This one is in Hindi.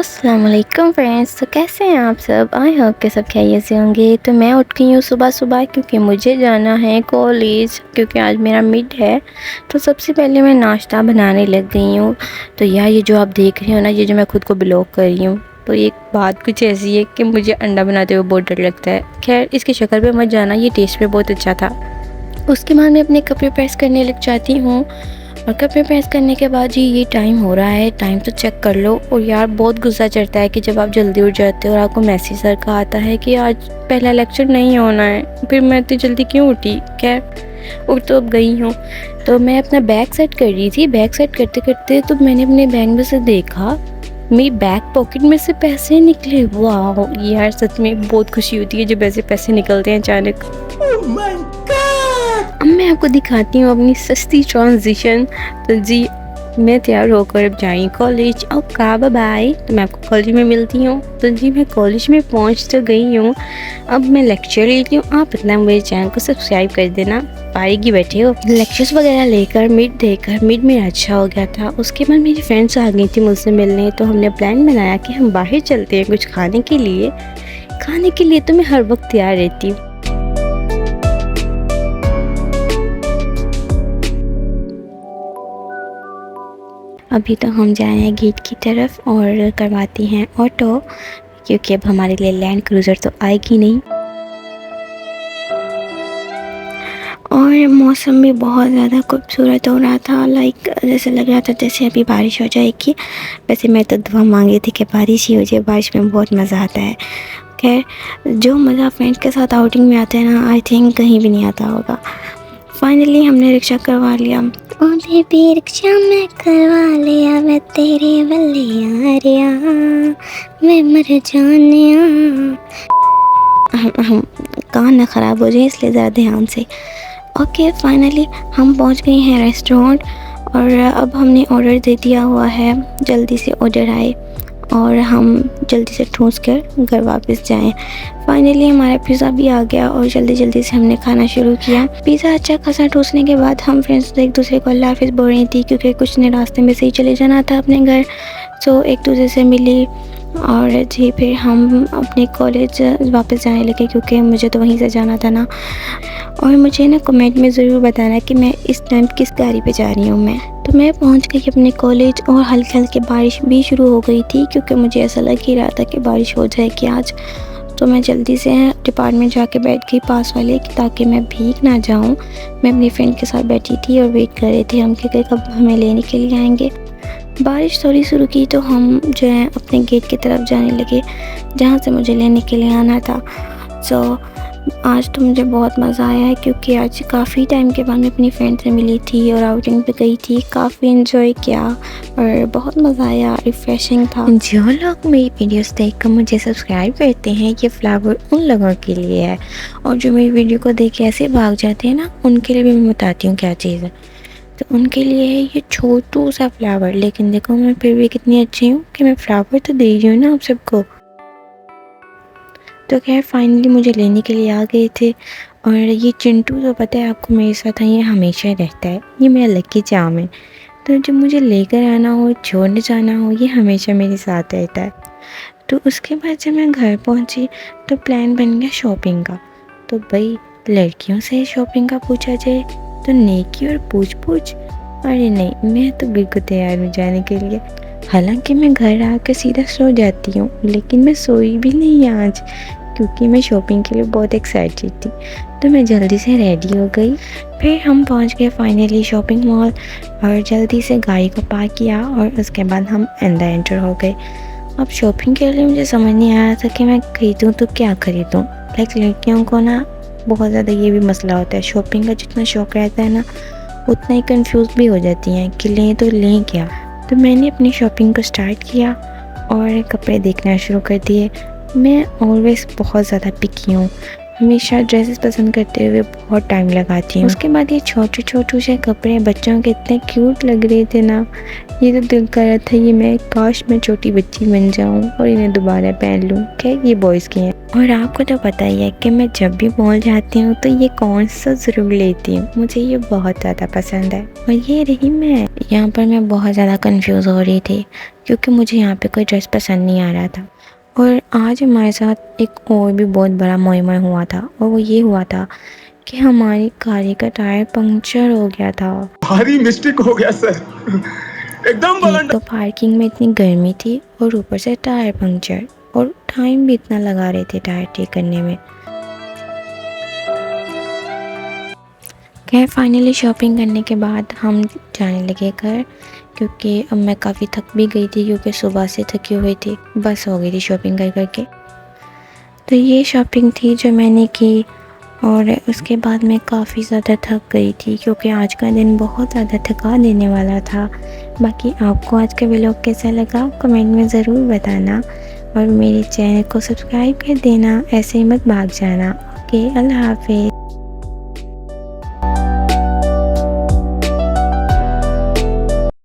अस्सलाम वालेकुम फ्रेंड्स। तो कैसे हैं आप सब? आई होप के सब खैरियत से होंगे। तो मैं उठ गई हूँ सुबह सुबह क्योंकि मुझे जाना है कॉलेज, क्योंकि आज मेरा मिड है। तो सबसे पहले मैं नाश्ता बनाने लग गई हूँ। तो यार ये जो आप देख रहे हो ना, ये जो मैं खुद को ब्लॉग कर रही हूँ, तो एक बात कुछ ऐसी है कि मुझे अंडा बनाते हुए बहुत डर लगता है। खैर इसकी शक्ल पे मत जाना, ये टेस्ट में बहुत अच्छा था। उसके बाद मैं अपने कपड़े प्रेस करने लग जाती हूँ और कपड़े प्रेस करने के बाद जी ये टाइम हो रहा है, टाइम तो चेक कर लो। और यार बहुत गुस्सा चढ़ता है कि जब आप जल्दी उठ जाते हो और आपको मैसेज सर का आता है कि आज पहला लेक्चर नहीं होना है, फिर मैं इतनी जल्दी क्यों उठी। खैर उठ तो अब गई हूँ। तो मैं अपना बैग सेट कर रही थी। बैग सेट करते करते तो मैंने अपने बैग में से देखा, मेरी बैक पॉकेट में से पैसे निकले। वाह यार सच में बहुत खुशी होती है जब ऐसे पैसे निकलते हैं अचानक। Oh my God! अब मैं आपको दिखाती हूँ अपनी सस्ती ट्रांजिशन। तो जी मैं तैयार होकर अब जाई कॉलेज। Okay bye bye. तो मैं आपको कॉलेज में मिलती हूँ। तो जी मैं कॉलेज में पहुँच तो गई हूँ। अब मैं लेक्चर लेती हूँ। आप इतना मेरे चैनल को सब्सक्राइब कर देना। पाएगी बैठे हो लेक्चर्स वगैरह लेकर मिड देकर मिड में अच्छा हो गया था। उसके बाद मेरी फ्रेंड्स आ गई थी मुझसे मिलने। तो हमने प्लान बनाया कि हम बाहर चलते हैं कुछ खाने के लिए। खाने के लिए तो मैं हर वक्त तैयार रहती हूँ। अभी तो हम जाए हैं गेट की तरफ और करवाती हैं ऑटो, क्योंकि अब हमारे लिए लैंड क्रूज़र तो आएगी नहीं। और मौसम भी बहुत ज़्यादा खूबसूरत हो रहा था। लाइक जैसे लग रहा था जैसे अभी बारिश हो जाएगी। वैसे मैं तो दुआ मांगी थी कि बारिश ही हो जाए, बारिश में बहुत मज़ा आता है। खैर जो मज़ा फ्रेंड्स के साथ आउटिंग में आता है ना, आई थिंक कहीं भी नहीं आता होगा। फाइनली हमने रिक्शा करवा लिया। ओ बेबी रिक्शा में करवा लिया, मैं तेरे बल्ले यारिया, मैं मर जानिया। हम कान ना ख़राब हो जाए इसलिए ज़रा ध्यान से। ओके फाइनली हम पहुंच गए हैं रेस्टोरेंट और अब हमने ऑर्डर दे दिया हुआ है। जल्दी से ऑर्डर आए और हम जल्दी से ठूस कर घर वापस जाएं। फाइनली हमारा पिज़्ज़ा भी आ गया और जल्दी जल्दी से हमने खाना शुरू किया। पिज़्ज़ा अच्छा खासा ठूसने के बाद हम फ्रेंड्स एक दूसरे को अल्लाह हाफ़िज़ बोल रही थी, क्योंकि कुछ ने रास्ते में से ही चले जाना था अपने घर। सो एक दूसरे से मिली और जी फिर हम अपने कॉलेज वापस जाने लगे, क्योंकि मुझे तो वहीं से जाना था ना। और मुझे ना कमेंट में ज़रूर बताना कि मैं इस टाइम किस गाड़ी पे जा रही हूँ मैं। तो मैं पहुँच गई अपने कॉलेज और हल्की हल्की बारिश भी शुरू हो गई थी, क्योंकि मुझे ऐसा लग ही रहा था कि बारिश हो जाएगी आज। तो मैं जल्दी से डिपार्टमेंट जाके बैठ गई पास वाले की, ताकि मैं भीग ना जाऊँ। मैं अपनी फ्रेंड के साथ बैठी थी और वेट कर रहे थे हम कि कब हमें लेने के लिए आएंगे। बारिश थोड़ी शुरू की तो हम जो है अपने गेट की तरफ जाने लगे, जहाँ से मुझे लेने के लिए आना था। सो आज तो मुझे बहुत मज़ा आया है, क्योंकि आज काफ़ी टाइम के बाद मैं अपनी फ्रेंड से मिली थी और आउटिंग पे गई थी। काफ़ी इन्जॉय किया और बहुत मज़ा आया, रिफ़्रेशिंग था। जो लोग मेरी वीडियोस देखकर मुझे सब्सक्राइब करते हैं, ये फ्लावर उन लोगों के लिए है। और जो मेरी वीडियो को देख के ऐसे भाग जाते हैं ना, उनके लिए भी मैं बताती हूँ क्या चीज़ है। तो उनके लिए है ये छोटू सा फ्लावर। लेकिन देखो मैं फिर भी कितनी अच्छी हूँ कि मैं फ्लावर तो दे रही हूँ ना आप सबको। तो खैर फाइनली मुझे लेने के लिए आ गए थे। और ये चिंटू तो पता है आपको मेरे साथ है, ये हमेशा ही रहता है, ये मेरा लकी चार्म है। तो जब मुझे लेकर आना हो, छोड़ने जाना हो, ये हमेशा मेरे साथ रहता है। तो उसके बाद जब मैं घर पहुँची तो प्लान बन गया शॉपिंग का। तो भाई लड़कियों से शॉपिंग का पूछा जाए तो नेकी और पूछ पूछ, अरे नहीं मैं तो बिल्कुल तैयार हूँ जाने के लिए। हालांकि मैं घर आकर सीधा सो जाती हूँ, लेकिन मैं सोई भी नहीं आज, क्योंकि मैं शॉपिंग के लिए बहुत एक्साइटेड थी। तो मैं जल्दी से रेडी हो गई। फिर हम पहुँच गए फाइनली शॉपिंग मॉल और जल्दी से गाड़ी को पार्क किया और उसके बाद हम अंदर एंटर हो गए। अब शॉपिंग के लिए मुझे समझ नहीं आ रहा था कि मैं खरीदूँ तो क्या खरीदूँ। लाइक लड़कियों को ना बहुत ज़्यादा ये भी मसला होता है, शॉपिंग का जितना शौक़ रहता है ना, उतना ही कंफ्यूज भी हो जाती हैं कि लें तो लें क्या। तो मैंने अपनी शॉपिंग को स्टार्ट किया और कपड़े देखना शुरू कर दिए। मैं ऑलवेज़ बहुत ज़्यादा पिकी हूँ, हमेशा ड्रेसेस पसंद करते हुए बहुत टाइम लगाती हूँ। उसके बाद ये छोटे छोटे से कपड़े बच्चों के इतने क्यूट लग रहे थे ना, ये तो दिल कर रहा था ये मैं काश मैं छोटी बच्ची बन जाऊँ और इन्हें दोबारा पहन लूँ। खैर ये बॉयज़ की हैं। और आपको तो पता ही है कि मैं जब भी मॉल जाती हूँ तो ये कौन सा ज़रूर लेती हूँ, मुझे ये बहुत ज़्यादा पसंद है। और ये रही मैं। यहाँ पर मैं बहुत ज़्यादा कंफ्यूज हो रही थी क्योंकि मुझे यहाँ पे कोई ड्रेस पसंद नहीं आ रहा था। और आज हमारे साथ एक और भी बहुत बड़ा मोह हुआ था, और वो ये हुआ था कि हमारी गाड़ी का टायर पंक्चर हो गया था। भारी मिस्टेक हो गया सर, एकदम एक तो पार्किंग में इतनी गर्मी थी और ऊपर से टायर पंक्चर, और टाइम भी इतना लगा रहे थे टायर ठीक करने में। खैर फाइनली शॉपिंग करने के बाद हम जाने लगे घर, क्योंकि अब मैं काफ़ी थक भी गई थी क्योंकि सुबह से थकी हुई थी, बस हो गई थी शॉपिंग कर करके। तो ये शॉपिंग थी जो मैंने की, और उसके बाद मैं काफ़ी ज़्यादा थक गई थी क्योंकि आज का दिन बहुत ज़्यादा थका देने वाला था। बाकी आपको आज का व्लॉग कैसा लगा कमेंट में ज़रूर बताना, और मेरे चैनल को सब्सक्राइब कर देना, ऐसे ही मत भाग जाना। ओके, अल्लाह हाफिज़।